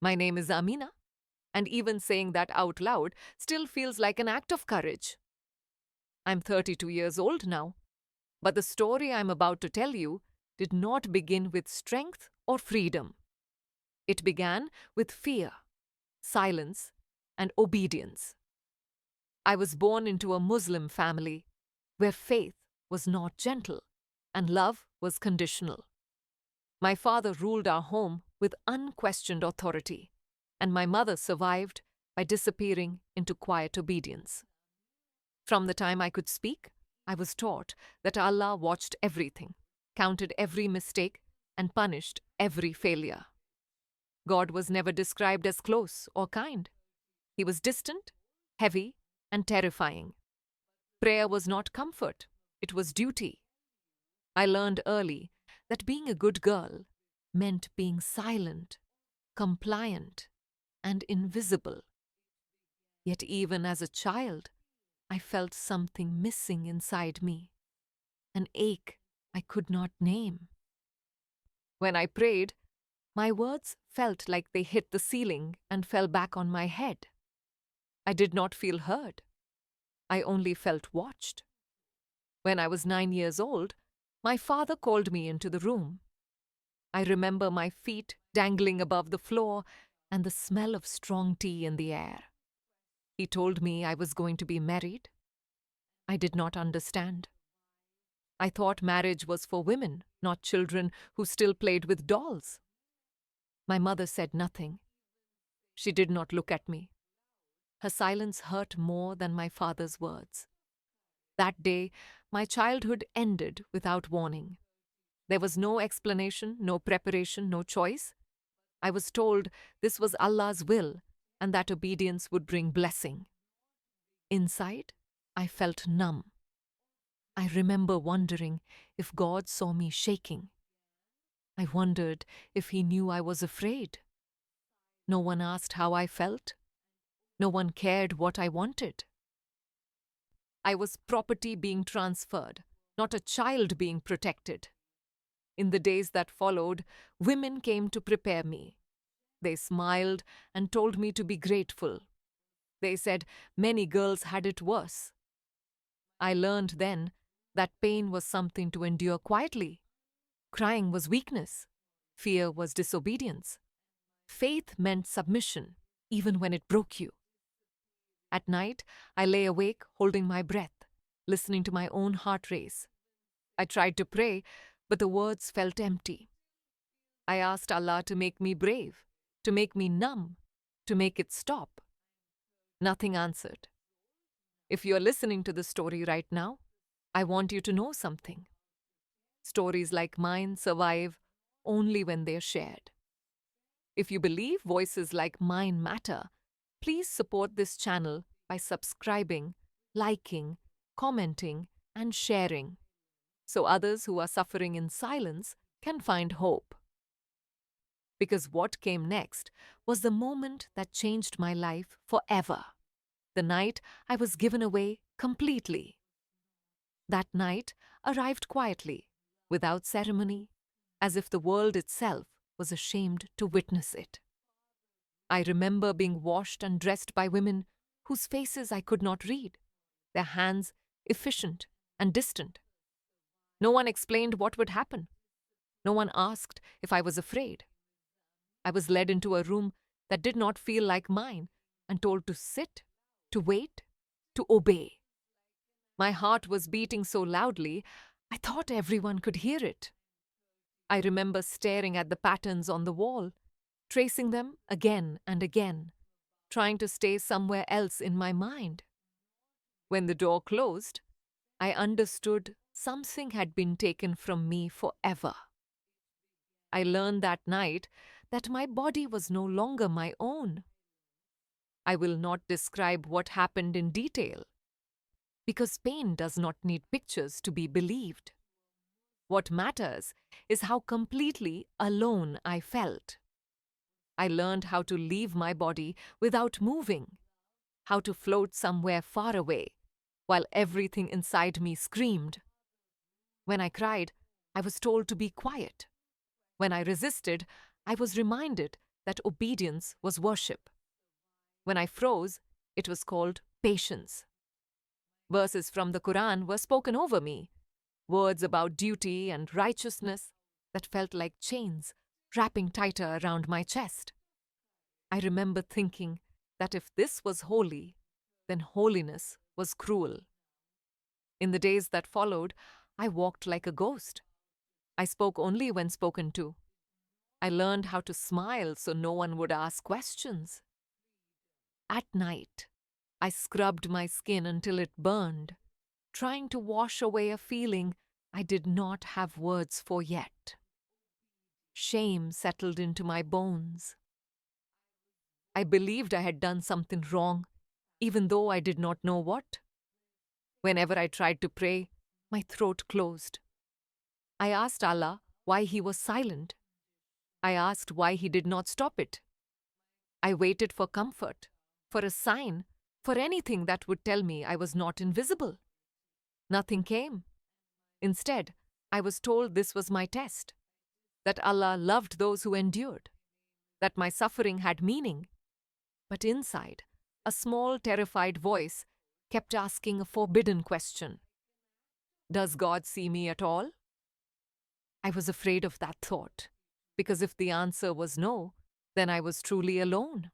My name is Amina, and even saying that out loud still feels like an act of courage. I'm 32 years old now, but the story I'm about to tell you did not begin with strength or freedom. It began with fear, silence, and obedience. I was born into a Muslim family where faith was not gentle and love was conditional. My father ruled our home with unquestioned authority, and my mother survived by disappearing into quiet obedience. From the time I could speak, I was taught that Allah watched everything, counted every mistake, and punished every failure. God was never described as close or kind. He was distant, heavy, and terrifying. Prayer was not comfort, it was duty. I learned early that being a good girl meant being silent, compliant, and invisible. Yet even as a child, I felt something missing inside me, an ache I could not name. When I prayed, my words felt like they hit the ceiling and fell back on my head. I did not feel heard. I only felt watched. When I was 9 years old, my father called me into the room. I remember my feet dangling above the floor and the smell of strong tea in the air. He told me I was going to be married. I did not understand. I thought marriage was for women, not children who still played with dolls. My mother said nothing. She did not look at me. Her silence hurt more than my father's words. That day, my childhood ended without warning. There was no explanation, no preparation, no choice. I was told this was Allah's will and that obedience would bring blessing. Inside, I felt numb. I remember wondering if God saw me shaking. I wondered if He knew I was afraid. No one asked how I felt. No one cared what I wanted. I was property being transferred, not a child being protected. In the days that followed, women came to prepare me. They smiled and told me to be grateful. They said many girls had it worse. I learned then that pain was something to endure quietly. Crying was weakness. Fear was disobedience. Faith meant submission, even when it broke you. At night, I lay awake, holding my breath, listening to my own heart race. I tried to pray, but the words felt empty. I asked Allah to make me brave, to make me numb, to make it stop. Nothing answered. If you are listening to this story right now, I want you to know something. Stories like mine survive only when they're shared. If you believe voices like mine matter, please support this channel by subscribing, liking, commenting, and sharing, so others who are suffering in silence can find hope. Because what came next was the moment that changed my life forever. The night I was given away completely. That night arrived quietly, without ceremony, as if the world itself was ashamed to witness it. I remember being washed and dressed by women whose faces I could not read, their hands efficient and distant. No one explained what would happen. No one asked if I was afraid. I was led into a room that did not feel like mine and told to sit, to wait, to obey. My heart was beating so loudly, I thought everyone could hear it. I remember staring at the patterns on the wall, tracing them again and again, trying to stay somewhere else in my mind. When the door closed, I understood something had been taken from me forever. I learned that night that my body was no longer my own. I will not describe what happened in detail, because pain does not need pictures to be believed. What matters is how completely alone I felt. I learned how to leave my body without moving, how to float somewhere far away, while everything inside me screamed. When I cried, I was told to be quiet. When I resisted, I was reminded that obedience was worship. When I froze, it was called patience. Verses from the Quran were spoken over me, words about duty and righteousness that felt like chains wrapping tighter around my chest. I remember thinking that if this was holy, then holiness was cruel. In the days that followed, I walked like a ghost. I spoke only when spoken to. I learned how to smile so no one would ask questions. At night, I scrubbed my skin until it burned, trying to wash away a feeling I did not have words for yet. Shame settled into my bones. I believed I had done something wrong, even though I did not know what. Whenever I tried to pray, my throat closed. I asked Allah why He was silent. I asked why He did not stop it. I waited for comfort, for a sign, for anything that would tell me I was not invisible. Nothing came. Instead, I was told this was my test, that Allah loved those who endured, that my suffering had meaning. But inside, a small, terrified voice kept asking a forbidden question. Does God see me at all? I was afraid of that thought, because if the answer was no, then I was truly alone.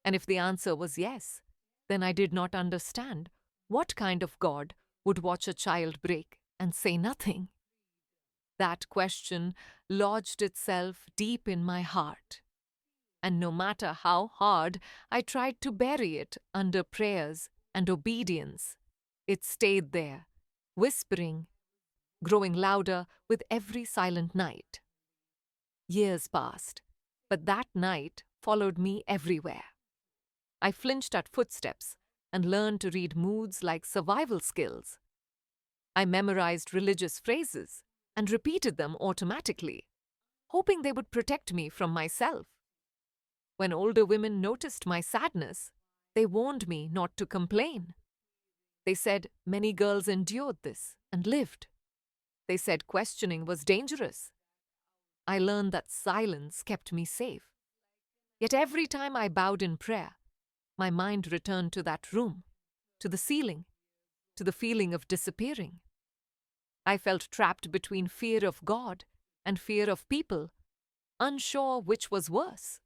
And if the answer was yes, then I did not understand what kind of God would watch a child break and say nothing. That question lodged itself deep in my heart. And no matter how hard I tried to bury it under prayers and obedience, it stayed there, whispering, growing louder with every silent night. Years passed, but that night followed me everywhere. I flinched at footsteps and learned to read moods like survival skills. I memorized religious phrases and repeated them automatically, hoping they would protect me from myself. When older women noticed my sadness, they warned me not to complain. They said many girls endured this and lived. They said questioning was dangerous. I learned that silence kept me safe. Yet every time I bowed in prayer, my mind returned to that room, to the ceiling, to the feeling of disappearing. I felt trapped between fear of God and fear of people, unsure which was worse.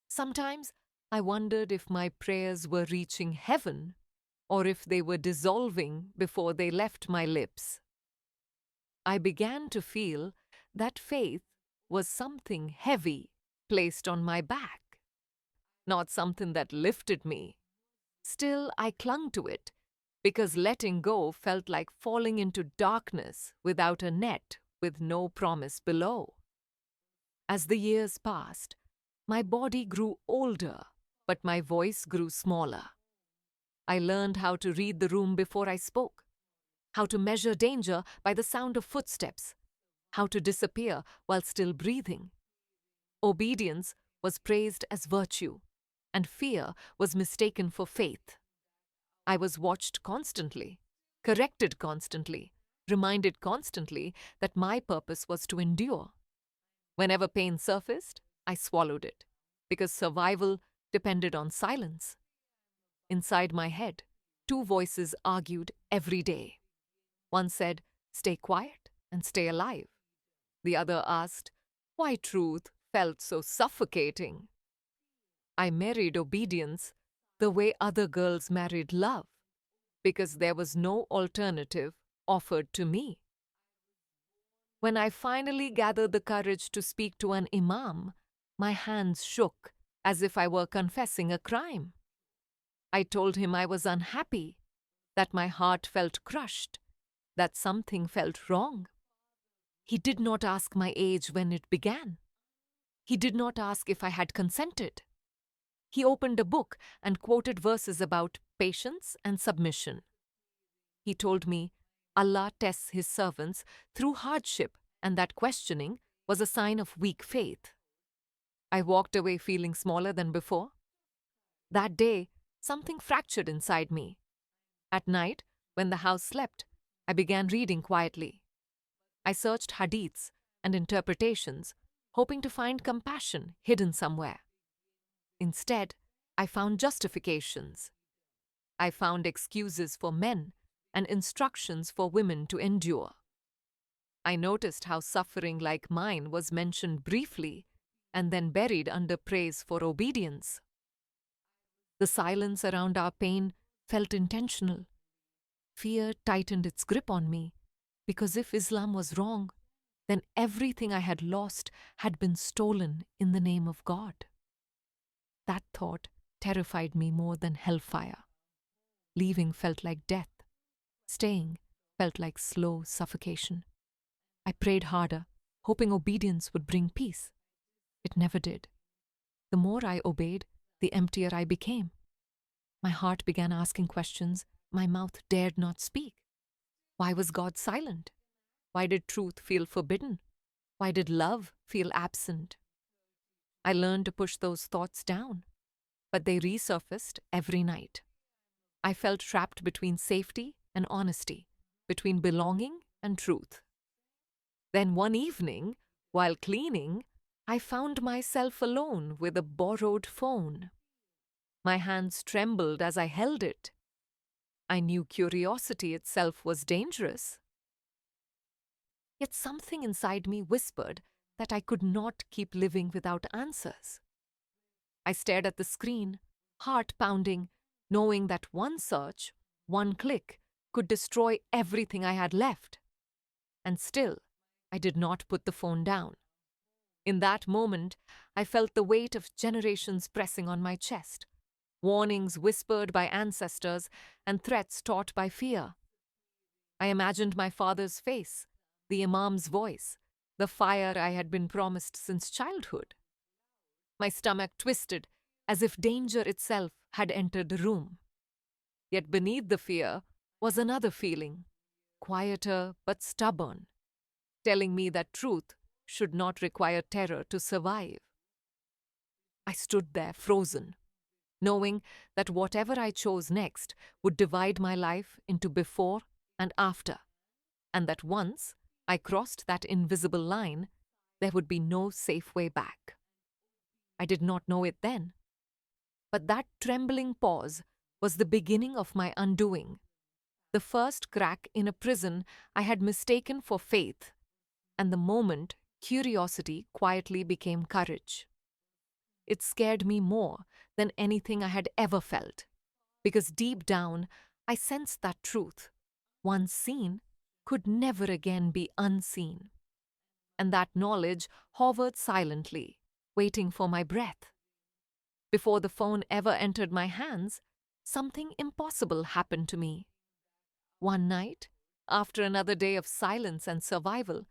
Sometimes I wondered if my prayers were reaching heaven or if they were dissolving before they left my lips. I began to feel that faith was something heavy placed on my back, not something that lifted me. Still, I clung to it because letting go felt like falling into darkness without a net, with no promise below. As the years passed, my body grew older, but my voice grew smaller. I learned how to read the room before I spoke, how to measure danger by the sound of footsteps, how to disappear while still breathing. Obedience was praised as virtue, and fear was mistaken for faith. I was watched constantly, corrected constantly, reminded constantly that my purpose was to endure. Whenever pain surfaced, I swallowed it, because survival depended on silence. Inside my head, two voices argued every day. One said, "Stay quiet and stay alive." The other asked, why truth felt so suffocating. I married obedience the way other girls married love, because there was no alternative offered to me. When I finally gathered the courage to speak to an imam, my hands shook as if I were confessing a crime. I told him I was unhappy, that my heart felt crushed, that something felt wrong. He did not ask my age when it began. He did not ask if I had consented. He opened a book and quoted verses about patience and submission. He told me Allah tests His servants through hardship and that questioning was a sign of weak faith. I walked away feeling smaller than before. That day, something fractured inside me. At night, when the house slept, I began reading quietly. I searched hadiths and interpretations, hoping to find compassion hidden somewhere. Instead, I found justifications. I found excuses for men and instructions for women to endure. I noticed how suffering like mine was mentioned briefly and then buried under praise for obedience. The silence around our pain felt intentional. Fear tightened its grip on me, because if Islam was wrong, then everything I had lost had been stolen in the name of God. That thought terrified me more than hellfire. Leaving felt like death. Staying felt like slow suffocation. I prayed harder, hoping obedience would bring peace. It never did. The more I obeyed, the emptier I became. My heart began asking questions my mouth dared not speak. Why was God silent? Why did truth feel forbidden? Why did love feel absent? I learned to push those thoughts down, but they resurfaced every night. I felt trapped between safety and honesty, between belonging and truth. Then one evening, while cleaning, I found myself alone with a borrowed phone. My hands trembled as I held it. I knew curiosity itself was dangerous. Yet something inside me whispered that I could not keep living without answers. I stared at the screen, heart pounding, knowing that one search, one click, could destroy everything I had left. And still, I did not put the phone down. In that moment, I felt the weight of generations pressing on my chest, warnings whispered by ancestors and threats taught by fear. I imagined my father's face, the imam's voice, the fire I had been promised since childhood. My stomach twisted as if danger itself had entered the room. Yet beneath the fear was another feeling, quieter but stubborn, telling me that truth should not require terror to survive. I stood there frozen, knowing that whatever I chose next would divide my life into before and after, and that once I crossed that invisible line, there would be no safe way back. I did not know it then, but that trembling pause was the beginning of my undoing, the first crack in a prison I had mistaken for faith, and the moment curiosity quietly became courage. It scared me more than anything I had ever felt, because deep down I sensed that truth, once seen, could never again be unseen. And that knowledge hovered silently, waiting for my breath. Before the phone ever entered my hands, something impossible happened to me. One night, after another day of silence and survival,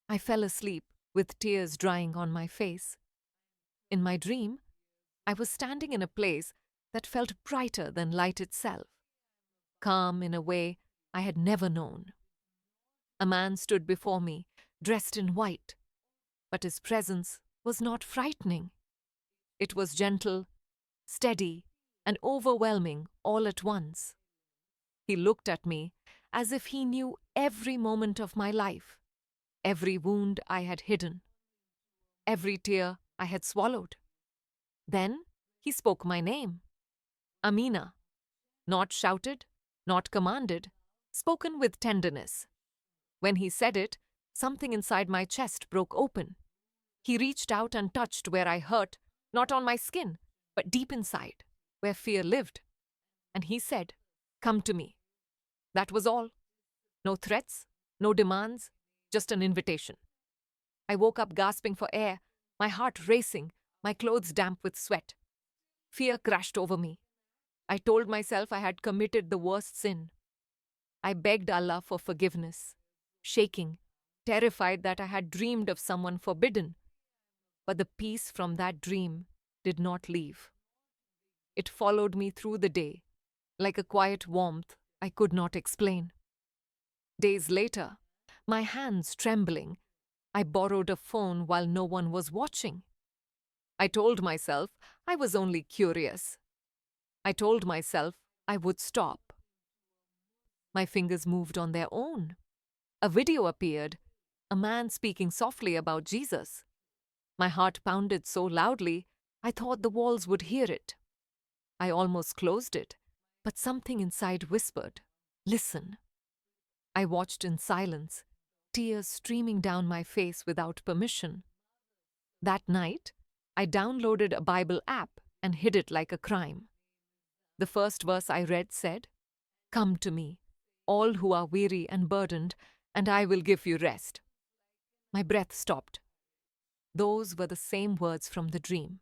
I fell asleep with tears drying on my face. In my dream, I was standing in a place that felt brighter than light itself, calm in a way I had never known. A man stood before me, dressed in white, but his presence was not frightening. It was gentle, steady, and overwhelming all at once. He looked at me as if he knew every moment of my life, every wound I had hidden, every tear I had swallowed. Then he spoke my name, Amina, not shouted, not commanded, spoken with tenderness. When he said it, something inside my chest broke open. He reached out and touched where I hurt, not on my skin, but deep inside, where fear lived. And he said, "Come to me." That was all. No threats, no demands, just an invitation. I woke up gasping for air, my heart racing, my clothes damp with sweat. Fear crashed over me. I told myself I had committed the worst sin. I begged Allah for forgiveness, shaking, terrified that I had dreamed of someone forbidden. But the peace from that dream did not leave. It followed me through the day, like a quiet warmth I could not explain. Days later, my hands trembling, I borrowed a phone while no one was watching. I told myself I was only curious. I told myself I would stop. My fingers moved on their own. A video appeared, a man speaking softly about Jesus. My heart pounded so loudly, I thought the walls would hear it. I almost closed it, but something inside whispered, "Listen." I watched in silence, tears streaming down my face without permission. That night, I downloaded a Bible app and hid it like a crime. The first verse I read said, "Come to me, all who are weary and burdened, and I will give you rest." My breath stopped. Those were the same words from the dream.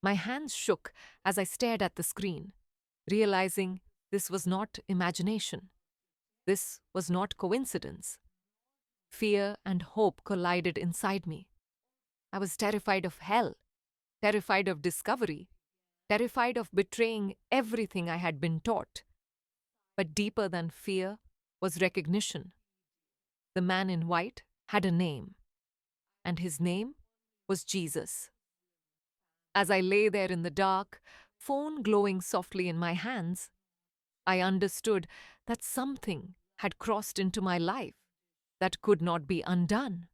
My hands shook as I stared at the screen, realizing this was not imagination. This was not coincidence. Fear and hope collided inside me. I was terrified of hell, terrified of discovery, terrified of betraying everything I had been taught. But deeper than fear was recognition. The man in white had a name, and his name was Jesus. As I lay there in the dark, phone glowing softly in my hands, I understood that something had crossed into my life that could not be undone.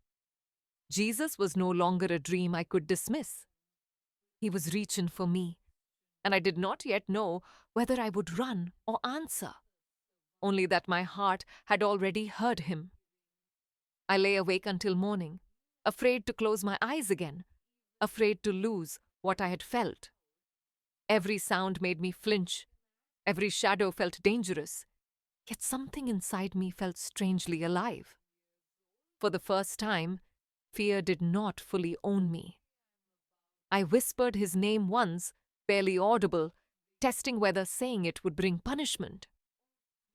Jesus was no longer a dream I could dismiss. He was reaching for me, and I did not yet know whether I would run or answer, only that my heart had already heard him. I lay awake until morning, afraid to close my eyes again, afraid to lose what I had felt. Every sound made me flinch, every shadow felt dangerous, yet something inside me felt strangely alive. For the first time, fear did not fully own me. I whispered his name once, barely audible, testing whether saying it would bring punishment.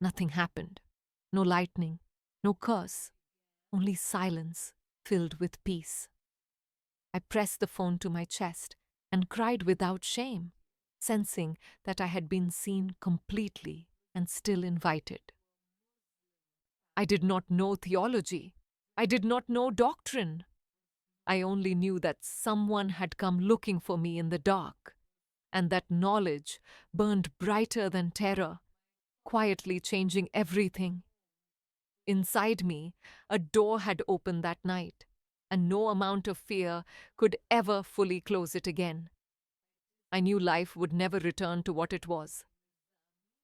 Nothing happened. No lightning, no curse, only silence filled with peace. I pressed the phone to my chest and cried without shame, sensing that I had been seen completely and still invited. I did not know theology. I did not know doctrine. I only knew that someone had come looking for me in the dark, and that knowledge burned brighter than terror, quietly changing everything. Inside me, a door had opened that night, and no amount of fear could ever fully close it again. I knew life would never return to what it was.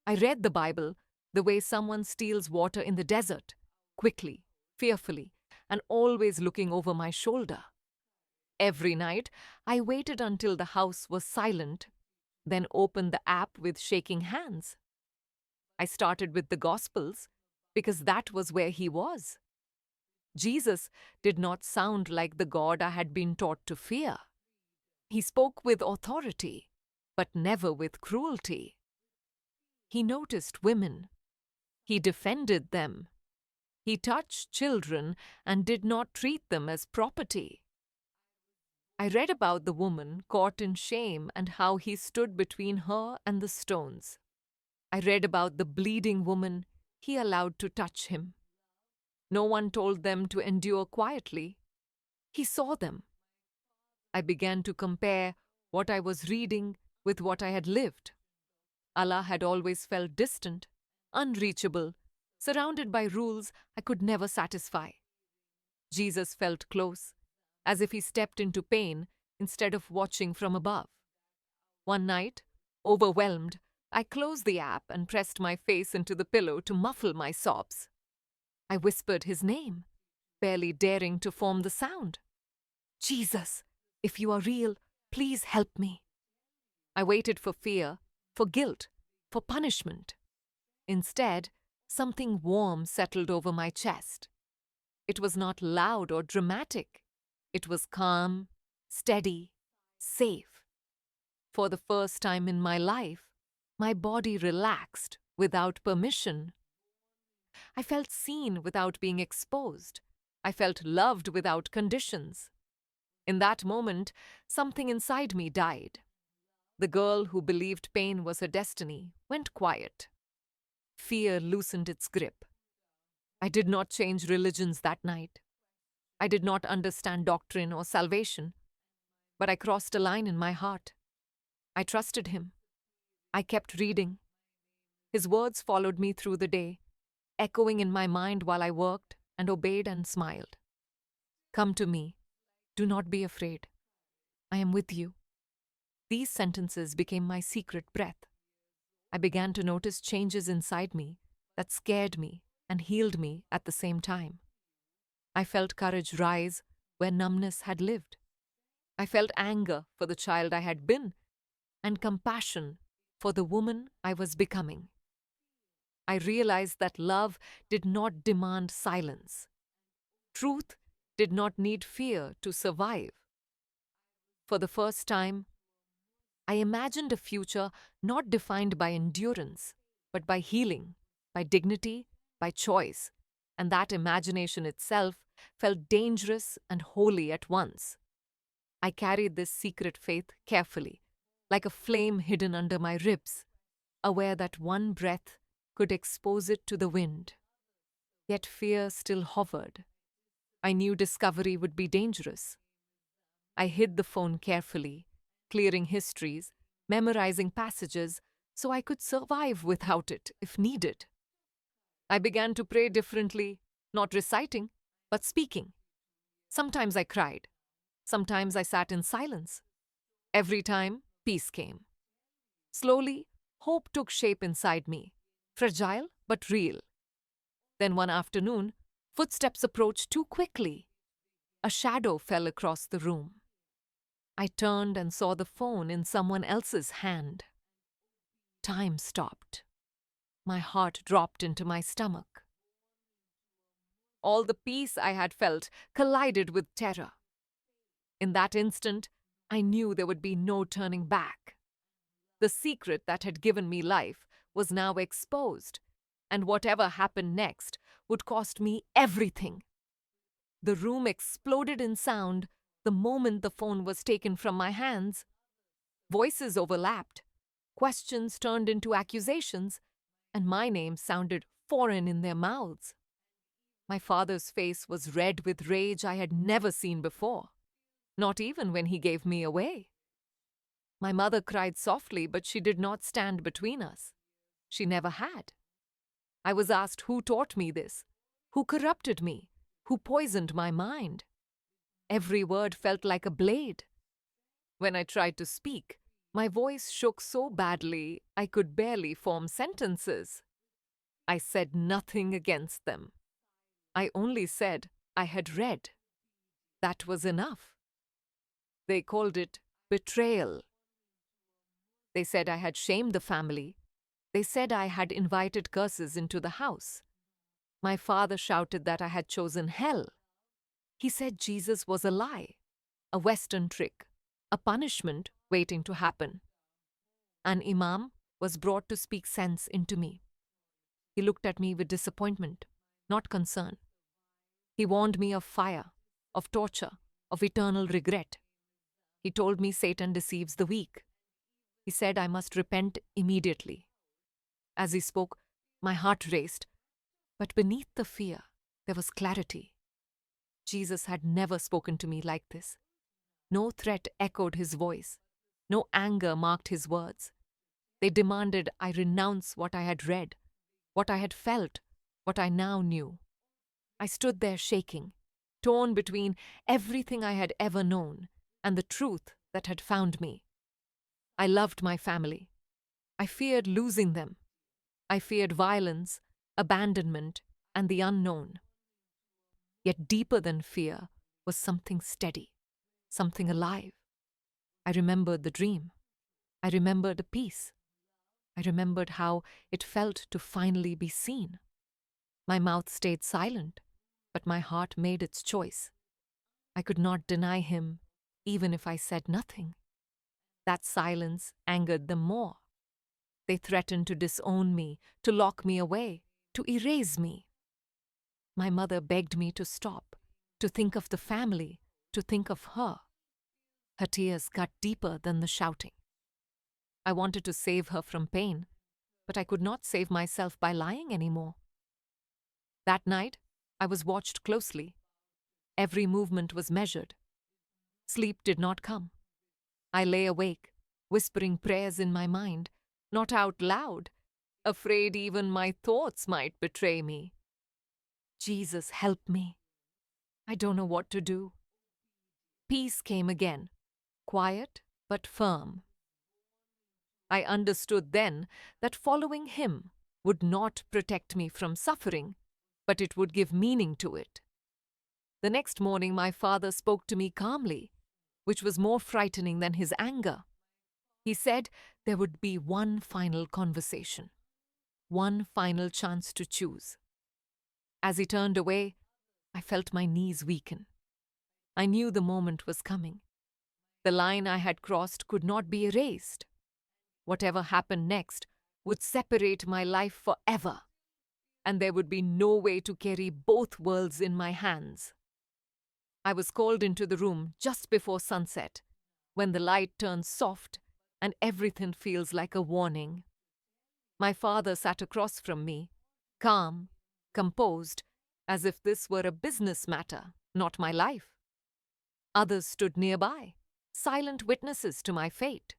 I read the Bible the way someone steals water in the desert, quickly, fearfully, and always looking over my shoulder. Every night, I waited until the house was silent, then opened the app with shaking hands. I started with the Gospels because that was where he was. Jesus did not sound like the God I had been taught to fear. He spoke with authority, but never with cruelty. He noticed women. He defended them. He touched children and did not treat them as property. I read about the woman caught in shame and how he stood between her and the stones. I read about the bleeding woman he allowed to touch him. No one told them to endure quietly. He saw them. I began to compare what I was reading with what I had lived. Allah had always felt distant, unreachable, surrounded by rules I could never satisfy. Jesus felt close, as if he stepped into pain instead of watching from above. One night, overwhelmed, I closed the app and pressed my face into the pillow to muffle my sobs. I whispered his name, barely daring to form the sound. "Jesus, if you are real, please help me." I waited for fear, for guilt, for punishment. Instead, something warm settled over my chest. It was not loud or dramatic. It was calm, steady, safe. For the first time in my life, my body relaxed without permission. I felt seen without being exposed. I felt loved without conditions. In that moment, something inside me died. The girl who believed pain was her destiny went quiet. Fear loosened its grip. I did not change religions that night. I did not understand doctrine or salvation, but I crossed a line in my heart. I trusted him. I kept reading. His words followed me through the day, echoing in my mind while I worked and obeyed and smiled. "Come to me. Do not be afraid. I am with you. These sentences became my secret breath. I began to notice changes inside me that scared me and healed me at the same time. I felt courage rise where numbness had lived. I felt anger for the child I had been and compassion for the woman I was becoming. I realized that love did not demand silence. Truth did not need fear to survive. For the first time, I imagined a future not defined by endurance, but by healing, by dignity, by choice, and that imagination itself felt dangerous and holy at once. I carried this secret faith carefully, like a flame hidden under my ribs, aware that one breath could expose it to the wind. Yet fear still hovered. I knew discovery would be dangerous. I hid the phone carefully, clearing histories, memorizing passages, so I could survive without it if needed. I began to pray differently, not reciting, but speaking. Sometimes I cried. Sometimes I sat in silence. Every time, peace came. Slowly, hope took shape inside me, fragile but real. Then one afternoon, footsteps approached too quickly. A shadow fell across the room. I turned and saw the phone in someone else's hand. Time stopped. My heart dropped into my stomach. All the peace I had felt collided with terror. In that instant, I knew there would be no turning back. The secret that had given me life was now exposed, and whatever happened next would cost me everything. The room exploded in sound the moment the phone was taken from my hands. Voices overlapped, questions turned into accusations, and my name sounded foreign in their mouths. My father's face was red with rage I had never seen before, not even when he gave me away. My mother cried softly, but she did not stand between us. She never had. I was asked who taught me this, who corrupted me, who poisoned my mind. Every word felt like a blade. When I tried to speak, my voice shook so badly I could barely form sentences. I said nothing against them. I only said I had read. That was enough. They called it betrayal. They said I had shamed the family. They said I had invited curses into the house. My father shouted that I had chosen hell. He said Jesus was a lie, a Western trick, a punishment waiting to happen. An imam was brought to speak sense into me. He looked at me with disappointment, not concern. He warned me of fire, of torture, of eternal regret. He told me Satan deceives the weak. He said I must repent immediately. As he spoke, my heart raced, but beneath the fear, there was clarity. Jesus had never spoken to me like this. No threat echoed his voice. No anger marked his words. They demanded I renounce what I had read, what I had felt, what I now knew. I stood there shaking, torn between everything I had ever known and the truth that had found me. I loved my family. I feared losing them. I feared violence, abandonment, and the unknown. Yet deeper than fear was something steady, something alive. I remembered the dream. I remembered the peace. I remembered how it felt to finally be seen. My mouth stayed silent, but my heart made its choice. I could not deny him, even if I said nothing. That silence angered them more. They threatened to disown me, to lock me away, to erase me. My mother begged me to stop, to think of the family, to think of her. Her tears cut deeper than the shouting. I wanted to save her from pain, but I could not save myself by lying anymore. That night, I was watched closely. Every movement was measured. Sleep did not come. I lay awake, whispering prayers in my mind, not out loud, afraid even my thoughts might betray me. Jesus, help me. I don't know what to do. Peace came again, quiet but firm. I understood then that following him would not protect me from suffering, but it would give meaning to it. The next morning, my father spoke to me calmly, which was more frightening than his anger. He said there would be one final conversation, one final chance to choose. As he turned away, I felt my knees weaken. I knew the moment was coming. The line I had crossed could not be erased. Whatever happened next would separate my life forever, and there would be no way to carry both worlds in my hands. I was called into the room just before sunset, when the light turns soft and everything feels like a warning. My father sat across from me, calm, composed, as if this were a business matter, not my life. Others stood nearby, silent witnesses to my fate.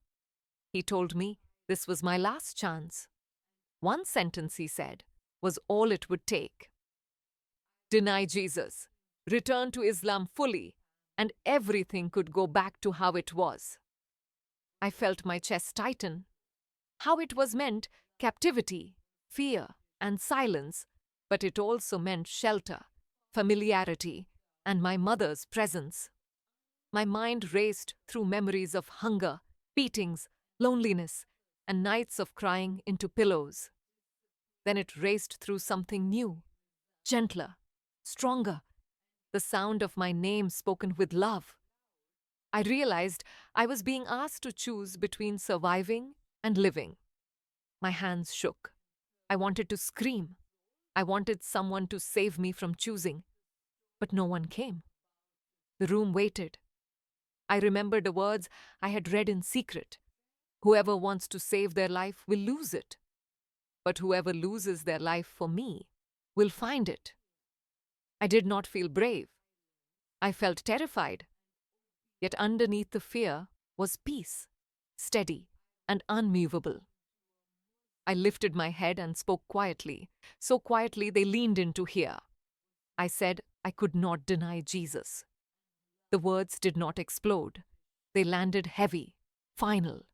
He told me this was my last chance. One sentence, he said, was all it would take. Deny Jesus, return to Islam fully, and everything could go back to how it was. I felt my chest tighten. How it was meant captivity, fear, and silence, but it also meant shelter, familiarity, and my mother's presence. My mind raced through memories of hunger, beatings, loneliness, and nights of crying into pillows. Then it raced through something new, gentler, stronger, the sound of my name spoken with love. I realized I was being asked to choose between surviving and living. My hands shook. I wanted to scream. I wanted someone to save me from choosing. But no one came. The room waited. I remembered the words I had read in secret. Whoever wants to save their life will lose it. But whoever loses their life for me will find it. I did not feel brave. I felt terrified. Yet underneath the fear was peace, steady and unmovable. I lifted my head and spoke quietly, so quietly they leaned in to hear. I said I could not deny Jesus. The words did not explode. They landed heavy, final.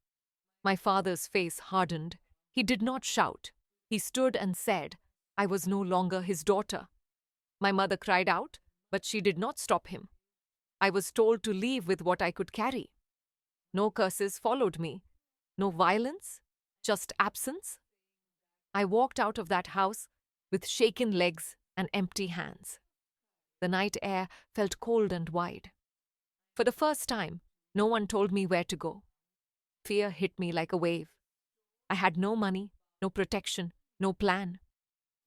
My father's face hardened. He did not shout. He stood and said, I was no longer his daughter. My mother cried out, but she did not stop him. I was told to leave with what I could carry. No curses followed me. No violence, just absence. I walked out of that house with shaken legs and empty hands. The night air felt cold and wide. For the first time, no one told me where to go. Fear hit me like a wave. I had no money, no protection, no plan.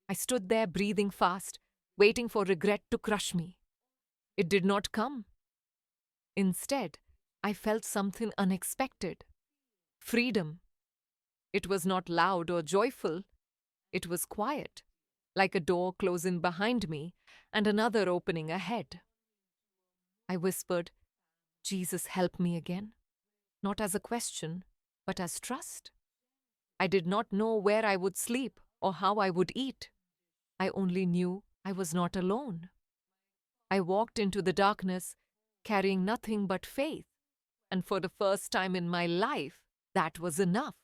I stood there breathing fast, waiting for regret to crush me. It did not come. Instead, I felt something unexpected. Freedom. It was not loud or joyful. It was quiet, like a door closing behind me and another opening ahead. I whispered, Jesus, help me again. Not as a question, but as trust. I did not know where I would sleep or how I would eat. I only knew I was not alone. I walked into the darkness, carrying nothing but faith, and for the first time in my life, that was enough.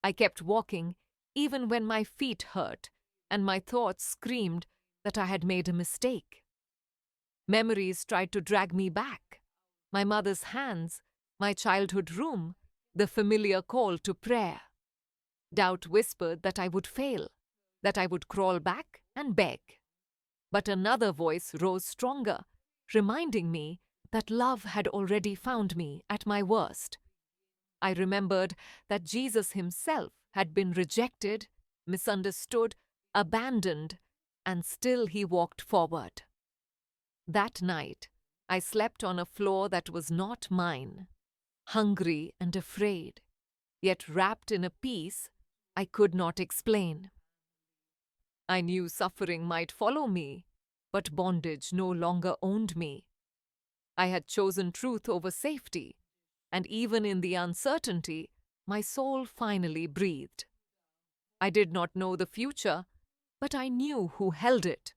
I kept walking, even when my feet hurt, and my thoughts screamed that I had made a mistake. Memories tried to drag me back. My mother's hands, my childhood room, the familiar call to prayer. Doubt whispered that I would fail, that I would crawl back and beg. But another voice rose stronger, reminding me that love had already found me at my worst. I remembered that Jesus himself had been rejected, misunderstood, abandoned, and still he walked forward. That night, I slept on a floor that was not mine, hungry and afraid, yet wrapped in a peace I could not explain. I knew suffering might follow me, but bondage no longer owned me. I had chosen truth over safety, and even in the uncertainty, my soul finally breathed. I did not know the future, but I knew who held it,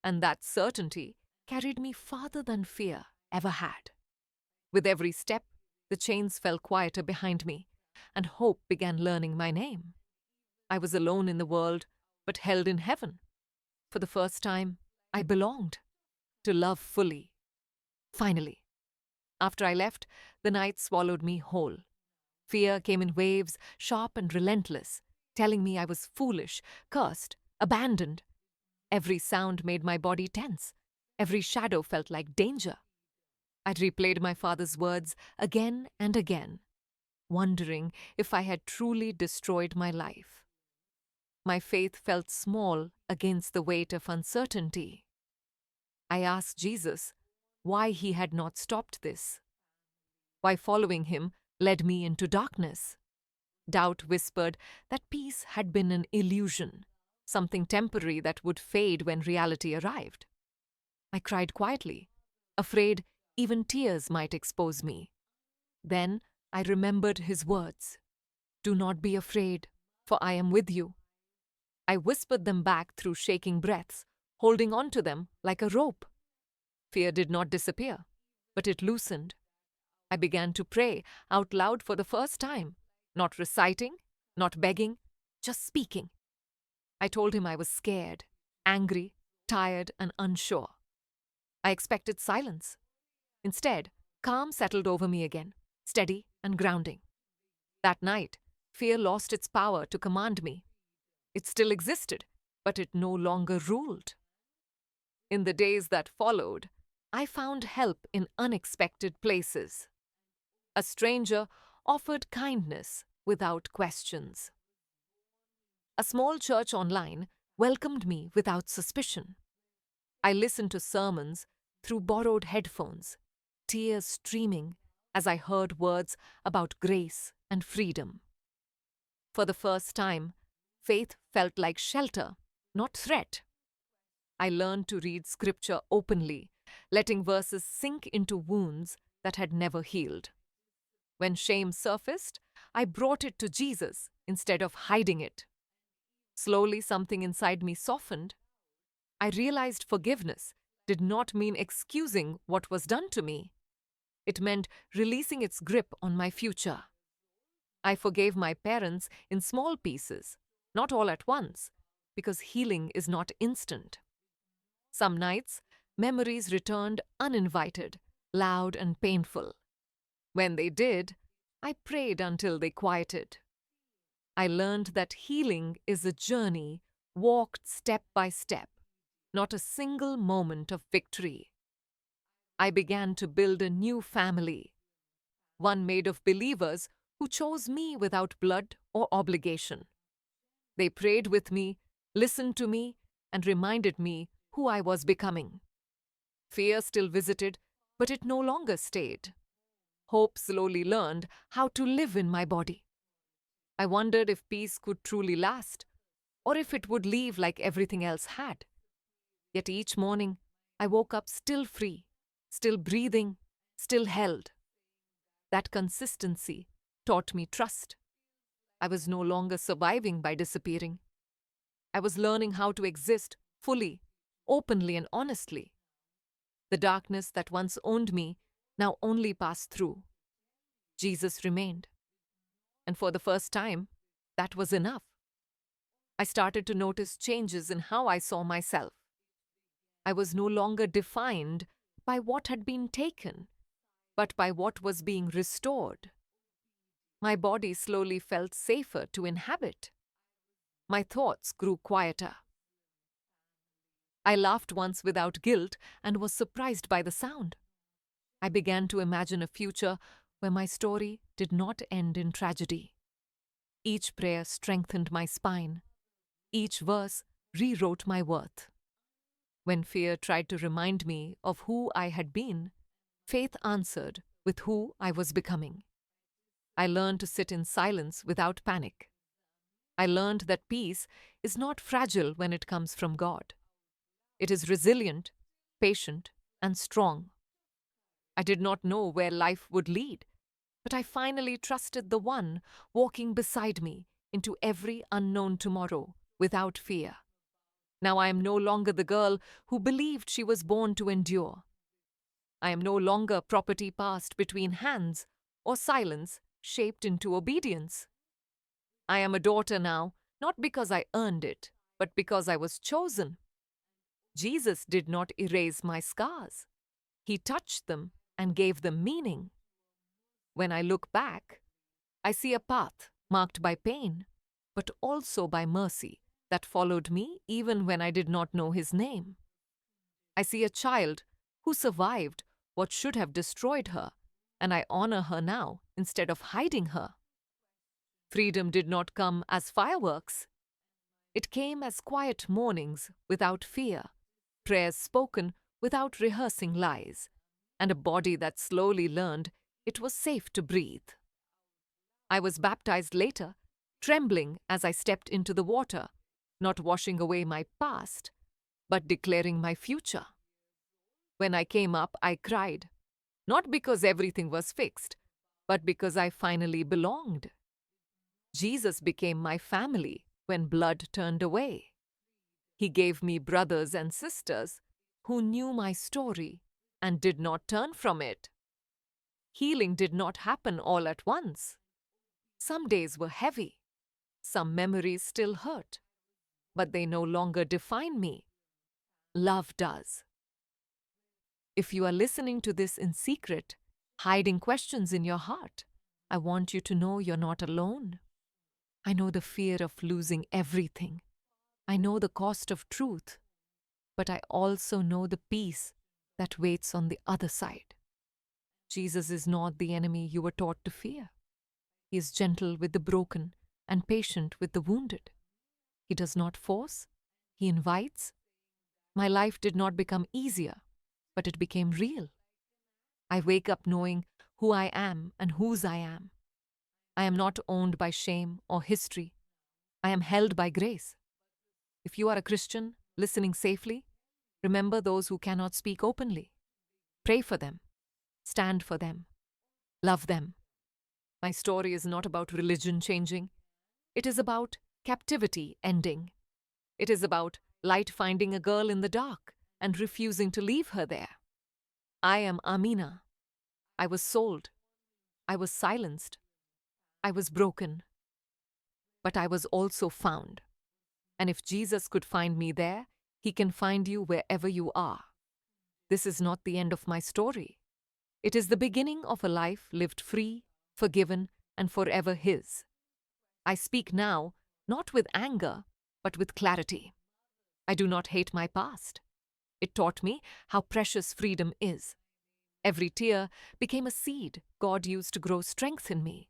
and that certainty carried me farther than fear ever had. With every step, the chains fell quieter behind me, and hope began learning my name. I was alone in the world, but held in heaven. For the first time, I belonged to love fully. Finally, after I left, the night swallowed me whole. Fear came in waves, sharp and relentless, telling me I was foolish, cursed, abandoned. Every sound made my body tense. Every shadow felt like danger. I'd replayed my father's words again and again, wondering if I had truly destroyed my life. My faith felt small against the weight of uncertainty. I asked Jesus why he had not stopped this, why following him led me into darkness. Doubt whispered that peace had been an illusion, something temporary that would fade when reality arrived. I cried quietly, afraid even tears might expose me. Then I remembered his words, "Do not be afraid, for I am with you." I whispered them back through shaking breaths, holding on to them like a rope. Fear did not disappear, but it loosened. I began to pray out loud for the first time, not reciting, not begging, just speaking. I told him I was scared, angry, tired, and unsure. I expected silence. Instead, calm settled over me again, steady and grounding. That night, fear lost its power to command me. It still existed, but it no longer ruled. In the days that followed, I found help in unexpected places. A stranger offered kindness without questions. A small church online welcomed me without suspicion. I listened to sermons through borrowed headphones, tears streaming as I heard words about grace and freedom. For the first time, faith felt like shelter, not threat. I learned to read scripture openly, letting verses sink into wounds that had never healed. When shame surfaced, I brought it to Jesus instead of hiding it. Slowly, something inside me softened. I realized forgiveness did not mean excusing what was done to me. It meant releasing its grip on my future. I forgave my parents in small pieces, not all at once, because healing is not instant. Some nights, memories returned uninvited, loud and painful. When they did, I prayed until they quieted. I learned that healing is a journey walked step by step, not a single moment of victory. I began to build a new family, one made of believers who chose me without blood or obligation. They prayed with me, listened to me, and reminded me who I was becoming. Fear still visited, but it no longer stayed. Hope slowly learned how to live in my body. I wondered if peace could truly last, or if it would leave like everything else had. Yet each morning, I woke up still free, still breathing, still held. That consistency taught me trust. I was no longer surviving by disappearing. I was learning how to exist fully, openly, and honestly. The darkness that once owned me now only passed through. Jesus remained. And for the first time, that was enough. I started to notice changes in how I saw myself. I was no longer defined by what had been taken, but by what was being restored. My body slowly felt safer to inhabit. My thoughts grew quieter. I laughed once without guilt and was surprised by the sound. I began to imagine a future where my story did not end in tragedy. Each prayer strengthened my spine. Each verse rewrote my worth. When fear tried to remind me of who I had been, faith answered with who I was becoming. I learned to sit in silence without panic. I learned that peace is not fragile when it comes from God. It is resilient, patient, and strong. I did not know where life would lead, but I finally trusted the one walking beside me into every unknown tomorrow without fear. Now I am no longer the girl who believed she was born to endure. I am no longer property passed between hands or silence shaped into obedience. I am a daughter now, not because I earned it, but because I was chosen. Jesus did not erase my scars. He touched them and gave them meaning. When I look back, I see a path marked by pain, but also by mercy that followed me even when I did not know his name. I see a child who survived what should have destroyed her, and I honor her now instead of hiding her. Freedom did not come as fireworks. It came as quiet mornings without fear, prayers spoken without rehearsing lies, and a body that slowly learned it was safe to breathe. I was baptized later, trembling as I stepped into the water, not washing away my past, but declaring my future. When I came up, I cried, not because everything was fixed, but because I finally belonged. Jesus became my family when blood turned away. He gave me brothers and sisters who knew my story and did not turn from it. Healing did not happen all at once. Some days were heavy. Some memories still hurt, but they no longer define me. Love does. If you are listening to this in secret, hiding questions in your heart, I want you to know you're not alone. I know the fear of losing everything. I know the cost of truth, but I also know the peace that waits on the other side. Jesus is not the enemy you were taught to fear. He is gentle with the broken and patient with the wounded. He does not force, he invites. My life did not become easier, but it became real. I wake up knowing who I am and whose I am. I am not owned by shame or history. I am held by grace. If you are a Christian listening safely, remember those who cannot speak openly. Pray for them. Stand for them. Love them. My story is not about religion changing. It is about captivity ending. It is about light finding a girl in the dark and refusing to leave her there. I am Amina. I was sold. I was silenced. I was broken. But I was also found. And if Jesus could find me there, he can find you wherever you are. This is not the end of my story. It is the beginning of a life lived free, forgiven, and forever his. I speak now, not with anger, but with clarity. I do not hate my past. It taught me how precious freedom is. Every tear became a seed God used to grow strength in me.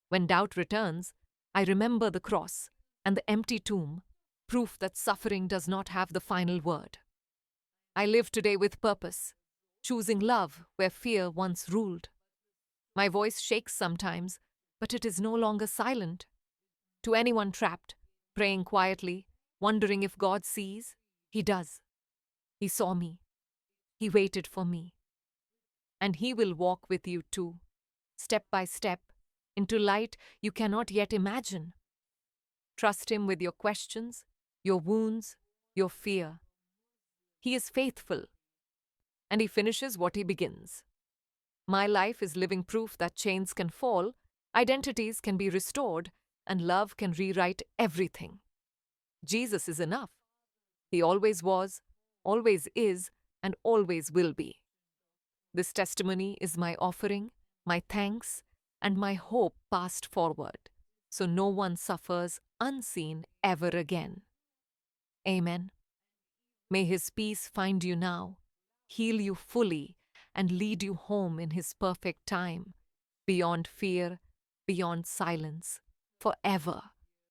When doubt returns, I remember the cross and the empty tomb, proof that suffering does not have the final word. I live today with purpose, choosing love where fear once ruled. My voice shakes sometimes, but it is no longer silent. To anyone trapped, praying quietly, wondering if God sees, he does. He saw me. He waited for me. And he will walk with you too, step by step, into light you cannot yet imagine. Trust him with your questions, your wounds, your fear. He is faithful, and he finishes what he begins. My life is living proof that chains can fall, identities can be restored, and love can rewrite everything. Jesus is enough. He always was, always is, and always will be. This testimony is my offering, my thanks, and my hope passed forward, so no one suffers unseen ever again. Amen. May his peace find you now, heal you fully, and lead you home in his perfect time, beyond fear, beyond silence, forever.